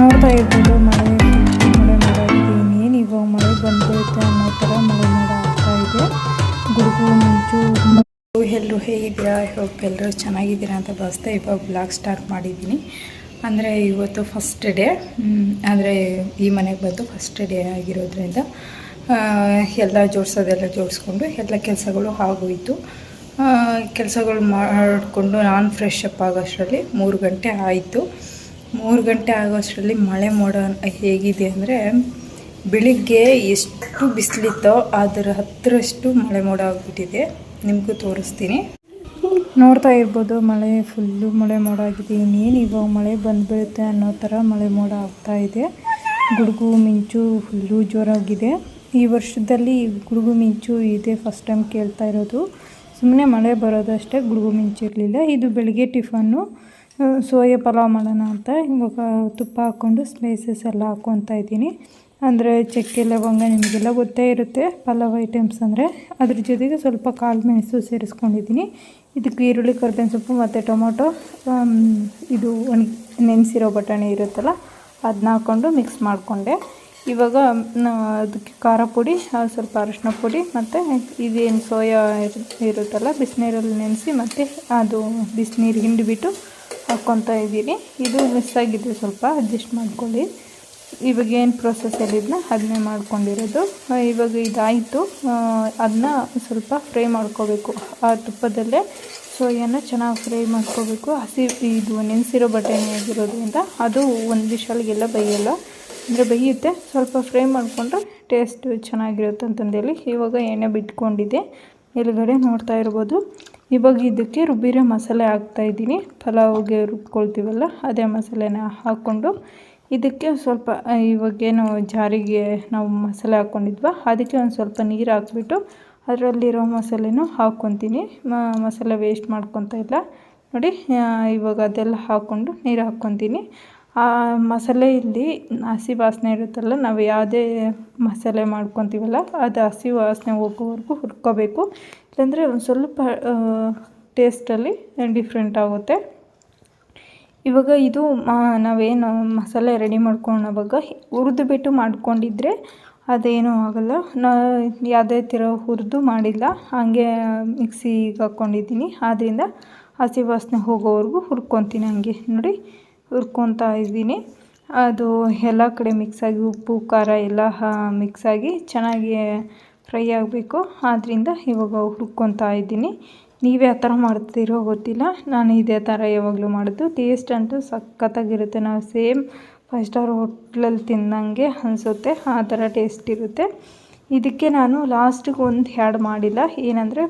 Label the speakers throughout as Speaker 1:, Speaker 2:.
Speaker 1: ನೋಡ್ತಾ ಇರ್ಬೋದು ಮಳೆ ಮಾಡೋಕ್ಕೆ ಇನ್ನೇನು ಇವಾಗ ಮಳೆ ಬಂದ್ಬಿಡುತ್ತೆ ಅನ್ನೋ ಥರ ಮಳೆ ಆಗ್ತಾ ಇದೆ. ಗುಡುಗು ಮಿಂಚು. ಎಲ್ಲರೂ ಹೇಗಿದ್ದೀರಾ? ಹೋಪ್ ಎಲ್ಲರೂ ಚೆನ್ನಾಗಿದ್ದೀರಾ ಅಂತ ಭಾವಿಸ್ತಾ ಇವಾಗ ಬ್ಲಾಗ್ ಸ್ಟಾರ್ಟ್ ಮಾಡಿದ್ದೀನಿ. ಅಂದರೆ ಇವತ್ತು ಫಸ್ಟ್ ಡೇ, ಅಂದರೆ ಈ ಮನೆಗೆ ಬಂದು ಫಸ್ಟ್ ಡೇ ಆಗಿರೋದ್ರಿಂದ ಎಲ್ಲ ಜೋಡಿಸೋದೆಲ್ಲ ಜೋಡಿಸ್ಕೊಂಡು ಎಲ್ಲ ಕೆಲಸಗಳು ಆಗೋಯಿತು. ಕೆಲಸಗಳು ಮಾಡಿಕೊಂಡು ನಾನು ಫ್ರೆಶ್ ಅಪ್ ಆಗೋಷ್ಟರಲ್ಲಿ 3 ಗಂಟೆ ಆಯಿತು. 3 ಗಂಟೆ ಆಗೋಷ್ಟರಲ್ಲಿ ಮಳೆ ಮೋಡ ಹೇಗಿದೆ ಅಂದರೆ ಬೆಳಿಗ್ಗೆ ಎಷ್ಟು ಬಿಸಿಲಿತ್ತೋ ಅದರ 10ರಷ್ಟು ಮಳೆ ಮೋಡ ಆಗಿಬಿಟ್ಟಿದೆ. ನಿಮಗೂ ತೋರಿಸ್ತೀನಿ. ನೋಡ್ತಾ ಇರ್ಬೋದು ಮಳೆ ಫುಲ್ಲು ಮಳೆ ಮೋಡ ಆಗಿದೆ. ಇನ್ನೇನು ಇವಾಗ ಮಳೆ ಬಂದುಬಿಡುತ್ತೆ ಅನ್ನೋ ಥರ ಮಳೆ ಮೋಡ ಆಗ್ತಾ ಇದೆ. ಗುಡುಗು ಮಿಂಚು ಫುಲ್ಲು ಜೋರಾಗಿದೆ. ಈ ವರ್ಷದಲ್ಲಿ ಗುಡುಗು ಮಿಂಚು ಇದೆ ಫಸ್ಟ್ ಟೈಮ್ ಕೇಳ್ತಾ ಇರೋದು. ಸುಮ್ಮನೆ ಮಳೆ ಬರೋದಷ್ಟೇ, ಗುಡುಗು ಮಿಂಚು ಇರಲಿಲ್ಲ. ಇದು ಬೆಳಗ್ಗೆ ಟಿಫನ್ನು ಸೋಯಾ ಪಲಾವ್ ಮಾಡೋಣ ಅಂತ ಇವಾಗ ತುಪ್ಪ ಹಾಕ್ಕೊಂಡು ಸ್ಪೈಸಸ್ ಎಲ್ಲ ಹಾಕ್ಕೊತಾ ಇದ್ದೀನಿ. ಅಂದರೆ ಚಕ್ಕೆ ಲವಂಗ ನಿಮಗೆಲ್ಲ ಗೊತ್ತೇ ಇರುತ್ತೆ ಪಲಾವ್ ಐಟಮ್ಸ್ ಅಂದರೆ. ಅದ್ರ ಜೊತೆಗೆ ಸ್ವಲ್ಪ ಕಾಳು ಮೆಣಸು ಸೇರಿಸ್ಕೊಂಡಿದ್ದೀನಿ. ಇದಕ್ಕೆ ಈರುಳ್ಳಿ, ಕರಿಬೇವಿನ ಸೊಪ್ಪು ಮತ್ತು ಟೊಮೊಟೊ, ಇದು ನೆನೆಸಿರೋ ಬಟಾಣಿ ಇರುತ್ತಲ್ಲ ಅದನ್ನ ಹಾಕ್ಕೊಂಡು ಮಿಕ್ಸ್ ಮಾಡಿಕೊಂಡೆ. ಇವಾಗ ಅದಕ್ಕೆ ಖಾರ ಪುಡಿ, ಸ್ವಲ್ಪ ಅರಿಶಿನ ಪುಡಿ ಮತ್ತು ಇದೇನು ಸೋಯಾ ಇರುತ್ತಲ್ಲ ಬಿಸಿನೀರಲ್ಲಿ ನೆನೆಸಿ ಮತ್ತು ಅದು ಬಿಸಿನೀರು ಹಿಂಡಿಬಿಟ್ಟು ಹಾಕ್ಕೊತಾ ಇದ್ದೀನಿ. ಇದು ಮಿಸ್ ಆಗಿದೆ, ಸ್ವಲ್ಪ ಅಡ್ಜಸ್ಟ್ ಮಾಡ್ಕೊಳ್ಳಿ. ಇವಾಗ ಏನು ಪ್ರೊಸೆಸ್ ಹೇಳಿದ್ನ ಅದನ್ನೇ ಮಾಡ್ಕೊಂಡಿರೋದು. ಇವಾಗ ಇದಾಯಿತು. ಅದನ್ನ ಸ್ವಲ್ಪ ಫ್ರೈ ಮಾಡ್ಕೋಬೇಕು. ಆ ತುಪ್ಪದಲ್ಲೇ ಸೋಯಾನ ಚೆನ್ನಾಗಿ ಫ್ರೈ ಮಾಡ್ಕೋಬೇಕು. ಹಸಿ ಇದು ನೆನೆಸಿರೋ ಬಟಾಣಿ ಆಗಿರೋದ್ರಿಂದ ಅದು ಒಂದು ವಿಷಲ್ಗೆಲ್ಲ ಬೇಯಲ್ಲ, ಅಂದರೆ ಬೇಯುತ್ತೆ. ಸ್ವಲ್ಪ ಫ್ರೈ ಮಾಡಿಕೊಂಡ್ರೆ ಟೇಸ್ಟ್ ಚೆನ್ನಾಗಿರುತ್ತೆ ಅಂತಂದೇಳಿ ಇವಾಗ ಎಣ್ಣೆ ಬಿಟ್ಕೊಂಡಿದ್ದೆ ಮೇಲುಗಡೆ ನೋಡ್ತಾ ಇರ್ಬೋದು. ಇವಾಗ ಇದಕ್ಕೆ ರುಬ್ಬಿರೋ ಮಸಾಲೆ ಹಾಕ್ತಾಯಿದ್ದೀನಿ. ಪಲಾವ್ಗೆ ರುಬ್ಕೊಳ್ತೀವಲ್ಲ ಅದೇ ಮಸಾಲೆನ ಹಾಕ್ಕೊಂಡು ಇದಕ್ಕೆ ಸ್ವಲ್ಪ ಇವಾಗೇನು ಜಾರಿಗೆ ನಾವು ಮಸಾಲೆ ಹಾಕ್ಕೊಂಡಿದ್ವ ಅದಕ್ಕೆ ಒಂದು ಸ್ವಲ್ಪ ನೀರು ಹಾಕ್ಬಿಟ್ಟು ಅದರಲ್ಲಿರೋ ಮಸಾಲೆನೂ ಹಾಕ್ಕೊತೀನಿ. ಮಸಾಲೆ ವೇಸ್ಟ್ ಮಾಡ್ಕೊತಾ ಇಲ್ಲ ನೋಡಿ. ಇವಾಗ ಅದೆಲ್ಲ ಹಾಕ್ಕೊಂಡು ನೀರು ಹಾಕ್ಕೊತೀನಿ. ಆ ಮಸಾಲೆಯಲ್ಲಿ ಹಸಿ ವಾಸನೆ ಇರುತ್ತಲ್ಲ, ನಾವು ಯಾವುದೇ ಮಸಾಲೆ ಮಾಡ್ಕೊತೀವಲ್ಲ ಅದು ಹಸಿ ವಾಸನೆ ಹೋಗೋವರೆಗೂ ಹುರ್ಕೋಬೇಕು. ಇಲ್ಲಾಂದರೆ ಒಂದು ಸ್ವಲ್ಪ ಟೇಸ್ಟಲ್ಲಿ ಡಿಫ್ರೆಂಟ್ ಆಗುತ್ತೆ. ಇವಾಗ ಇದು ನಾವೇನು ಮಸಾಲೆ ರೆಡಿ ಮಾಡ್ಕೊಳ್ಳೋವಾಗ ಹುರಿದು ಬಿಟ್ಟು ಮಾಡ್ಕೊಂಡಿದ್ರೆ ಅದೇನೂ ಆಗೋಲ್ಲ. ಯಾವುದೇ ಥರ ಹುರಿದು ಮಾಡಿಲ್ಲ, ಹಾಗೆ ಮಿಕ್ಸಿಗೆ ಹಾಕ್ಕೊಂಡಿದ್ದೀನಿ. ಆದ್ದರಿಂದ ಹಸಿ ವಾಸನೆ ಹೋಗೋವರೆಗೂ ಹುರ್ಕೊತೀನಿ. ಹಂಗೆ ನೋಡಿ ಹುರ್ಕೊತಾ ಇದ್ದೀನಿ. ಅದು ಎಲ್ಲ ಕಡೆ ಮಿಕ್ಸಾಗಿ ಉಪ್ಪು ಖಾರ ಎಲ್ಲ ಮಿಕ್ಸಾಗಿ ಚೆನ್ನಾಗಿ ಫ್ರೈ ಆಗಬೇಕು. ಆದ್ದರಿಂದ ಇವಾಗ ಹುರ್ಕೊತಾ ಇದ್ದೀನಿ. ನೀವೇ ಆ ಥರ ಮಾಡ್ತೀರೋ ಗೊತ್ತಿಲ್ಲ, ನಾನು ಇದೇ ಥರ ಯಾವಾಗಲೂ ಮಾಡೋದು. ಟೇಸ್ಟ್ ಅಂತೂ ಸಖತ್ತಾಗಿರುತ್ತೆ. ನಾವು ಸೇಮ್ 5 ಸ್ಟಾರ್ ಹೋಟ್ಲಲ್ಲಿ ತಿನ್ನಂಗೆ ಅನಿಸುತ್ತೆ, ಆ ಥರ ಟೇಸ್ಟ್ ಇರುತ್ತೆ. ಇದಕ್ಕೆ ನಾನು ಲಾಸ್ಟಿಗೆ ಒಂದು ಆ್ಯಡ್ ಮಾಡಿಲ್ಲ. ಏನಂದರೆ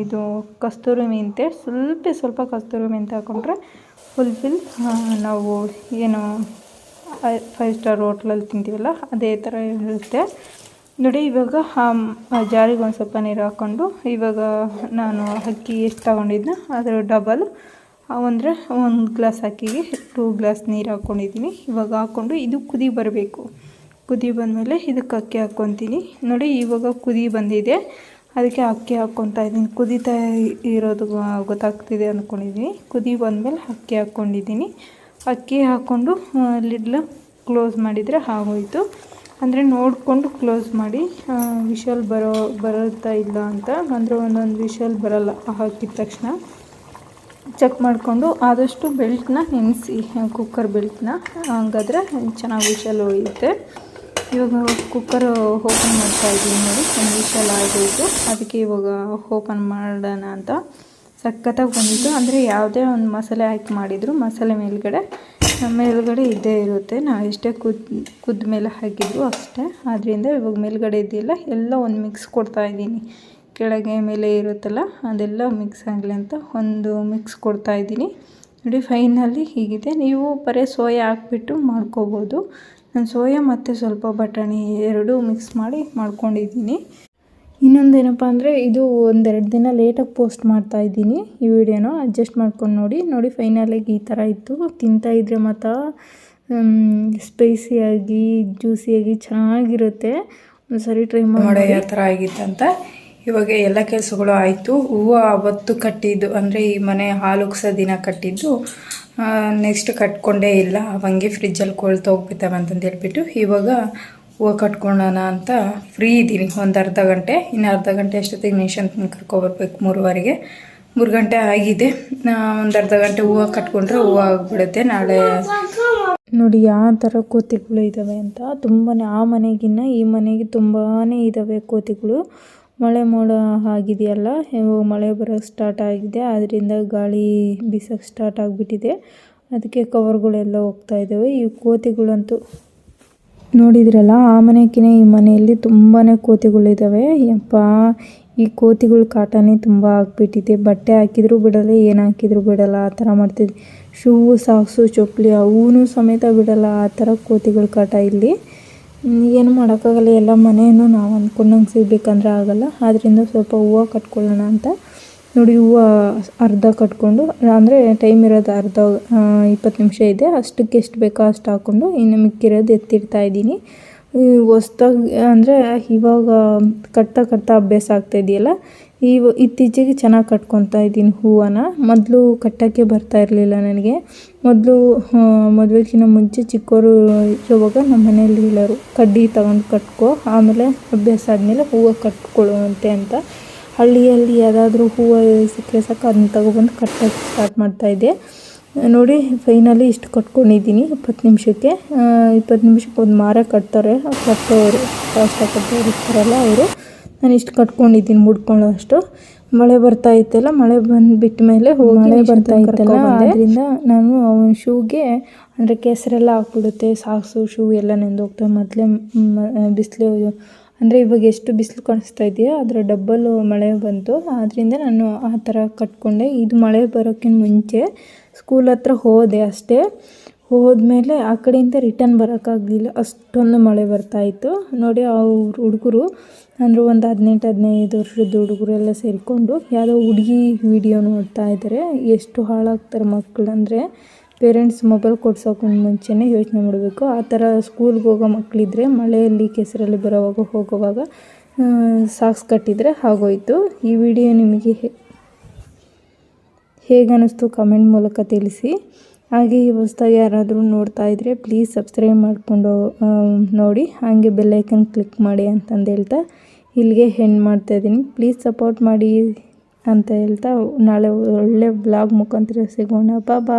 Speaker 1: ಇದು ಕಸ್ತೂರಿ ಮೆಂತೆ, ಸ್ವಲ್ಪ ಕಸ್ತೂರಿ ಮೆಂತೆ ಹಾಕ್ಕೊಂಡ್ರೆ ಫುಲ್ ನಾವು ಏನು 5 ಸ್ಟಾರ್ ಹೋಟ್ಲಲ್ಲಿ ತಿಂತೀವಲ್ಲ ಅದೇ ಥರ ಇರುತ್ತೆ ನೋಡಿ. ಇವಾಗ ಜಾರಿಗೆ ಒಂದು ಸ್ವಲ್ಪ ನೀರು ಹಾಕ್ಕೊಂಡು ಇವಾಗ ನಾನು ಅಕ್ಕಿ ಎಷ್ಟು ತೊಗೊಂಡಿದ್ನ ಅದರ ಡಬಲ್, ಅಂದರೆ 1 ಗ್ಲಾಸ್ ಅಕ್ಕಿಗೆ 2 ಗ್ಲಾಸ್ ನೀರು ಹಾಕ್ಕೊಂಡಿದ್ದೀನಿ. ಇವಾಗ ಹಾಕ್ಕೊಂಡು ಇದು ಕುದಿ ಬರಬೇಕು. ಕುದಿ ಬಂದಮೇಲೆ ಇದಕ್ಕೆ ಅಕ್ಕಿ ಹಾಕ್ಕೊತೀನಿ ನೋಡಿ. ಇವಾಗ ಕುದಿ ಬಂದಿದೆ, ಅದಕ್ಕೆ ಅಕ್ಕಿ ಹಾಕ್ಕೊತಾ ಇದ್ದೀನಿ. ಕುದೀತಾ ಇರೋದು ಗೊತ್ತಾಗ್ತಿದೆ ಅಂದ್ಕೊಂಡಿದ್ದೀನಿ. ಕುದಿ ಬಂದಮೇಲೆ ಅಕ್ಕಿ ಹಾಕ್ಕೊಂಡಿದ್ದೀನಿ. ಅಕ್ಕಿ ಹಾಕ್ಕೊಂಡು ಲಿಡ್ಲ ಕ್ಲೋಸ್ ಮಾಡಿದರೆ ಆಗೋಯಿತು. ಅಂದರೆ ನೋಡಿಕೊಂಡು ಕ್ಲೋಸ್ ಮಾಡಿ. ವಿಷಲ್ ಬರುತ್ತಾ ಇಲ್ಲ ಅಂತ ಅಂದರೆ ಒಂದೊಂದು ವಿಷಲ್ ಬರೋಲ್ಲ ಹಾಕಿದ ತಕ್ಷಣ ಚೆಕ್ ಮಾಡಿಕೊಂಡು ಆದಷ್ಟು ಬೆಲ್ಟ್ನ ನೆನೆಸಿ, ಕುಕ್ಕರ್ ಬೆಲ್ಟ್ನ, ಹಂಗಾದ್ರೆ ಚೆನ್ನಾಗಿ ವಿಷಲ್ ಹೊಡೆಯುತ್ತೆ. ಇವಾಗ ಕುಕ್ಕರ್ ಓಪನ್ ಮಾಡ್ತಾಯಿದ್ದೀನಿ ನೋಡಿ. ಒಂದು ವಿಷಲ್ ಆಗೋಯಿತು, ಅದಕ್ಕೆ ಇವಾಗ ಓಪನ್ ಮಾಡೋಣ ಅಂತ. ಸಖತ್ತಾಗಿ ಬಂದಿತ್ತು. ಅಂದರೆ ಯಾವುದೇ ಒಂದು ಮಸಾಲೆ ಹಾಕಿ ಮಾಡಿದರೂ ಮಸಾಲೆ ಮೇಲ್ಗಡೆ ಇದ್ದೇ ಇರುತ್ತೆ. ನಾವು ಎಷ್ಟೇ ಕುದ್ದ ಮೇಲೆ ಹಾಕಿದ್ರು ಅಷ್ಟೇ. ಆದ್ದರಿಂದ ಇವಾಗ ಮೇಲ್ಗಡೆ ಇದೆಯಲ್ಲ ಎಲ್ಲ ಒಂದು ಮಿಕ್ಸ್ ಕೊಡ್ತಾಯಿದ್ದೀನಿ. ಕೆಳಗೆ ಮೇಲೆ ಇರುತ್ತಲ್ಲ ಅದೆಲ್ಲ ಮಿಕ್ಸ್ ಆಗಲಿ ಅಂತ ಒಂದು ಮಿಕ್ಸ್ ಕೊಡ್ತಾಯಿದ್ದೀನಿ ನೋಡಿ. ಫೈನಲ್ಲಿ ಹೀಗಿದೆ. ನೀವು ಬರೀ ಸೋಯಾ ಹಾಕ್ಬಿಟ್ಟು ಮಾಡ್ಕೋಬೋದು. ನಾನು ಸೋಯಾ ಮತ್ತು ಸ್ವಲ್ಪ ಬಟಾಣಿ ಎರಡೂ ಮಿಕ್ಸ್ ಮಾಡಿ ಮಾಡ್ಕೊಂಡಿದ್ದೀನಿ. ಇನ್ನೊಂದೇನಪ್ಪ ಅಂದರೆ ಇದು 1-2 ದಿನ ಲೇಟಾಗಿ ಪೋಸ್ಟ್ ಮಾಡ್ತಾಯಿದ್ದೀನಿ ಈ ವಿಡಿಯೋನ, ಅಡ್ಜಸ್ಟ್ ಮಾಡ್ಕೊಂಡು ನೋಡಿ. ಫೈನಲಾಗಿ ಈ ಥರ ಇತ್ತು. ತಿಂತಾಯಿದ್ರೆ ಮಾತ್ರ ಸ್ಪೈಸಿಯಾಗಿ ಜ್ಯೂಸಿಯಾಗಿ ಚೆನ್ನಾಗಿರುತ್ತೆ. ಒಂದು ಸರಿ ಟ್ರೈ ಮಾಡಿ ಯಾವ ಥರ ಆಗಿತ್ತು ಅಂತ. ಇವಾಗ ಎಲ್ಲ ಕೆಲಸಗಳು ಆಯಿತು. ಹೂವು ಅವತ್ತು ಕಟ್ಟಿದ್ದು ಅಂದರೆ ಈ ಮನೆ ಹಾಲು ಉಗ್ಸೋ ದಿನ ಕಟ್ಟಿದ್ದು, ನೆಕ್ಸ್ಟ್ ಕಟ್ಕೊಂಡೇ ಇಲ್ಲ. ಅವಂಗೆ ಫ್ರಿಜ್ಜಲ್ಲಿ ಕೊಳ್ತೋಗ್ಬಿಡ್ತಾವೆ ಅಂತಂದು ಹೇಳ್ಬಿಟ್ಟು ಇವಾಗ ಹೂವು ಕಟ್ಕೊಳ್ಳೋಣ ಅಂತ ಫ್ರೀ ಇದ್ದೀನಿ. ಒಂದು ಅರ್ಧ ಗಂಟೆ, ಇನ್ನು ಅರ್ಧ ಗಂಟೆ ಅಷ್ಟೊತ್ತಿಗೆ ನಿಶಾಂತ್ನ ಕರ್ಕೊಬರ್ಬೇಕು. 3:15 3 ಗಂಟೆ ಆಗಿದೆ. ಒಂದು ಅರ್ಧ ಗಂಟೆ ಹೂವು ಕಟ್ಕೊಂಡ್ರೆ ಹೂವು ಆಗಿಬಿಡುತ್ತೆ. ನಾಳೆ ನೋಡಿ ಯಾವ ಥರ ಕೋತಿಗಳು ಇದ್ದಾವೆ ಅಂತ. ತುಂಬಾ ಆ ಮನೆಗಿನ್ನ ಈ ಮನೆಗೆ ತುಂಬಾ ಇದ್ದಾವೆ ಕೋತಿಗಳು. ಮಳೆ ಮೋಡ ಆಗಿದೆಯಲ್ಲ, ಇವಾಗ ಮಳೆ ಬರೋಕ್ಕೆ ಸ್ಟಾರ್ಟ್ ಆಗಿದೆ. ಅದರಿಂದ ಗಾಳಿ ಬೀಸೋಕ್ಕೆ ಸ್ಟಾರ್ಟ್ ಆಗಿಬಿಟ್ಟಿದೆ. ಅದಕ್ಕೆ ಕವರ್ಗಳೆಲ್ಲ ಹೋಗ್ತಾ ಇದ್ದಾವೆ. ಈ ಕೋತಿಗಳಂತೂ ನೋಡಿದ್ರಲ್ಲ, ಆ ಮನೆಗಿನ್ನ ಈ ಮನೆಯಲ್ಲಿ ತುಂಬಾ ಕೋತಿಗಳಿದ್ದಾವೆ. ಯಪ್ಪ, ಈ ಕೋತಿಗಳ ಕಾಟನೇ ತುಂಬ ಆಗಿಬಿಟ್ಟಿದೆ. ಬಟ್ಟೆ ಹಾಕಿದರೂ ಬಿಡಲ್ಲ, ಏನು ಹಾಕಿದರೂ ಬಿಡಲ್ಲ, ಆ ಥರ ಮಾಡ್ತಿದ್ವಿ. ಶೂ, ಸಾಕ್ಸು, ಚಪ್ಪಲಿ ಅವೂ ಸಮೇತ ಬಿಡಲ್ಲ. ಆ ಥರ ಕೋತಿಗಳ ಕಾಟ ಇಲ್ಲಿ. ಏನು ಮಾಡೋಕ್ಕಾಗಲ್ಲ. ಎಲ್ಲ ಮನೆಯೂ ನಾವು ಅಂದ್ಕೊಂಡಂಗೆ ಸಿಗಬೇಕಂದ್ರೆ ಆಗಲ್ಲ. ಆದ್ದರಿಂದ ಸ್ವಲ್ಪ ಹೂವು ಕಟ್ಕೊಳ್ಳೋಣ ಅಂತ ನೋಡಿ ಹೂವು ಅರ್ಧ ಕಟ್ಕೊಂಡು, ಅಂದರೆ ಟೈಮ್ ಇರೋದು 20 ನಿಮಿಷ ಇದೆ. ಅಷ್ಟಕ್ಕೆ ಎಷ್ಟು ಬೇಕೋ ಅಷ್ಟು ಹಾಕ್ಕೊಂಡು ಇನ್ನು ಮಿಕ್ಕಿರೋದು ಎತ್ತಿಡ್ತಾ ಇದ್ದೀನಿ. ಹೊಸ್ದಾಗಿ ಅಂದರೆ ಇವಾಗ ಕಟ್ತಾ ಅಭ್ಯಾಸ ಆಗ್ತಾಯಿದೆಯಲ್ಲ, ಇತ್ತೀಚೆಗೆ ಚೆನ್ನಾಗಿ ಕಟ್ಕೊತಾ ಇದ್ದೀನಿ ಹೂವನ್ನ. ಮೊದಲು ಕಟ್ಟೋಕ್ಕೆ ಬರ್ತಾ ಇರಲಿಲ್ಲ ನನಗೆ. ಮೊದಲು ಮದುವೆಗಿಂತ ಮುಂಚೆ ಚಿಕ್ಕವರು ಇರುವಾಗ ನಮ್ಮ ಮನೆಯಲ್ಲಿ ಹೇಳೋರು, ಕಡ್ಡಿ ತಗೊಂಡು ಕಟ್ಕೋ, ಆಮೇಲೆ ಅಭ್ಯಾಸ ಆದಮೇಲೆ ಹೂವು ಕಟ್ಕೊಳ್ಳುವಂತೆ ಅಂತ. ಹಳ್ಳಿಯಲ್ಲಿ ಯಾವುದಾದ್ರೂ ಹೂವು ಸಿಕ್ಕರೆ ಸಾಕು ಅದನ್ನ ತಗೊಬಂದು ಕಟ್ಟೋಕ್ಕೆ ಸ್ಟಾರ್ಟ್ ಮಾಡ್ತಾಯಿದ್ದೆ. ನೋಡಿ ಫೈನಲಿ ಇಷ್ಟು ಕಟ್ಕೊಂಡಿದ್ದೀನಿ 20 ನಿಮಿಷಕ್ಕೆ. 20 ನಿಮಿಷಕ್ಕೆ ಒಂದು ಮಾರ ಕಟ್ತಾರೆ, ಕಟ್ಟೋರು ಕಟ್ಟೋರು ಇರ್ತಾರಲ್ಲ ಅವರು. ನಾನು ಇಷ್ಟು ಕಟ್ಕೊಂಡಿದ್ದೀನಿ ಮುಡ್ಕೊಳ್ಳೋ ಅಷ್ಟು. ಮಳೆ ಬರ್ತಾ ಇತ್ತಲ್ಲ, ಮಳೆ ಬಿಟ್ಟ ಮೇಲೆ ಮಳೆ ಬರ್ತಾ ಇತ್ತಲ್ಲ, ಅದರಿಂದ ನಾನು ಅವನ ಶೂಗೆ ಅಂದರೆ ಕೆಸರೆಲ್ಲ ಹಾಕ್ಬಿಡುತ್ತೆ. ಸಾಕ್ಸು ಶೂ ಎಲ್ಲ ನೆಂದೋಗ್ತವೆ. ಮೊದಲೇ ಬಿಸಿಲು ಅಂದರೆ ಇವಾಗ ಎಷ್ಟು ಬಿಸಿಲು ಕಾಣಿಸ್ತಾ ಇದೆಯೋ ಅದರ ಡಬ್ಬಲ್ ಮಳೆ ಬಂತು. ಆದ್ದರಿಂದ ನಾನು ಆ ಥರ ಕಟ್ಕೊಂಡೆ. ಇದು ಮಳೆ ಬರೋಕ್ಕಿಂತ ಮುಂಚೆ ಸ್ಕೂಲ್ ಹತ್ರ ಹೋದೆ ಅಷ್ಟೇ. ಹೋದ್ಮೇಲೆ ಆ ಕಡೆಯಿಂದ ರಿಟರ್ನ್ ಬರೋಕ್ಕಾಗಲಿಲ್ಲ, ಅಷ್ಟೊಂದು ಮಳೆ ಬರ್ತಾಯಿತ್ತು. ನೋಡಿ ಅವ್ರ ಹುಡುಗರು ಅಂದರೆ ಒಂದು 18-15 ವರ್ಷದ ಹುಡುಗರೆಲ್ಲ ಸೇರಿಕೊಂಡು ಯಾವುದೋ ಹುಡುಗಿ ವಿಡಿಯೋ ನೋಡ್ತಾ ಇದ್ದಾರೆ. ಎಷ್ಟು ಹಾಳಾಗ್ತಾರೆ ಮಕ್ಕಳು ಅಂದರೆ, ಪೇರೆಂಟ್ಸ್ ಮೊಬೈಲ್ ಕೊಡ್ಸೋಕ್ಕೂ ಮುಂಚೆನೇ ಯೋಚನೆ ಮಾಡಬೇಕು. ಆ ಥರ ಸ್ಕೂಲ್ಗೆ ಹೋಗೋ ಮಕ್ಕಳಿದ್ರೆ ಮಳೆಯಲ್ಲಿ ಕೆಸರಲ್ಲಿ ಹೋಗುವಾಗ ಸಾಕ್ಸ್ ಕಟ್ಟಿದರೆ ಆಗೋಯ್ತು. ಈ ವಿಡಿಯೋ ನಿಮಗೆ ಹೇಗನ್ನಿಸ್ತು ಕಮೆಂಟ್ ಮೂಲಕ ತಿಳಿಸಿ. ಹಾಗೆ ಈ ಹೊಸದಾಗಿ ಯಾರಾದರೂ ನೋಡ್ತಾ ಇದ್ದರೆ ಪ್ಲೀಸ್ ಸಬ್ಸ್ಕ್ರೈಬ್ ಮಾಡಿಕೊಂಡು ನೋಡಿ, ಹಾಗೆ ಬೆಲ್ಲೈಕನ್ ಕ್ಲಿಕ್ ಮಾಡಿ ಅಂತಂದು ಹೇಳ್ತಾ ಇಲ್ಲಿಗೆ ಎಂಡ್ ಮಾಡ್ತಾಯಿದ್ದೀನಿ. ಪ್ಲೀಸ್ ಸಪೋರ್ಟ್ ಮಾಡಿ ಅಂತ ಹೇಳ್ತಾ ನಾಳೆ ಒಳ್ಳೆ ಬ್ಲಾಗ್ ಮುಖಾಂತರ ಸಿಗೋಣ. ಬಾ.